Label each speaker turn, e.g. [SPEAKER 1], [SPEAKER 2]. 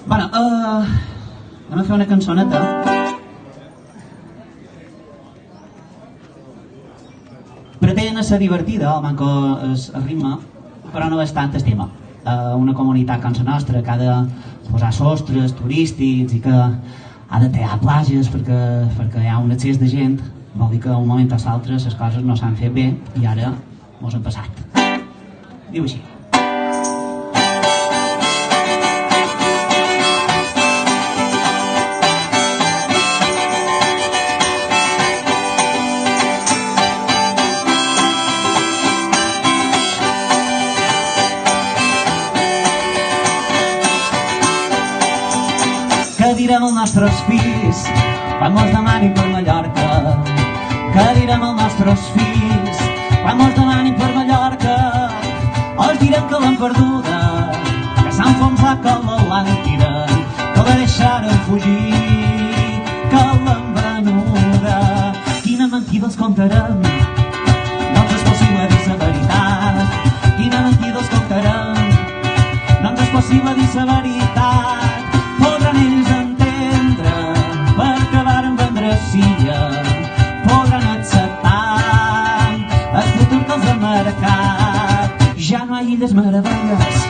[SPEAKER 1] Bueno, anem a fer una cançoneta. Pretén ser divertida, el manco es ritme, però no és tant el tema. Una comunitat com la nostra que ha de posar sostres turístics i que ha de tallar platges perquè hi ha un excés de gent, vol dir que un moment o l'altre les coses no s'han fet bé i ara mos han passat. Diu així. Que direm als nostres fills quan mos demanin per Mallorca? Que direm als nostres fills quan mos demanin per Mallorca? Els direm que l'han perduda, que s'ha enfonsat com l'Atlàntida, que la deixaren fugir, que l'han venuda. Quina mentida els contarem? No ens és possible dir la veritat. Quina mentida els contarem? No ens és possible dir la veritat. Podran ells entendre perquè varen vendre silla, podran acceptar el futur que els ha marcat. Ja no hi ha illes meravelles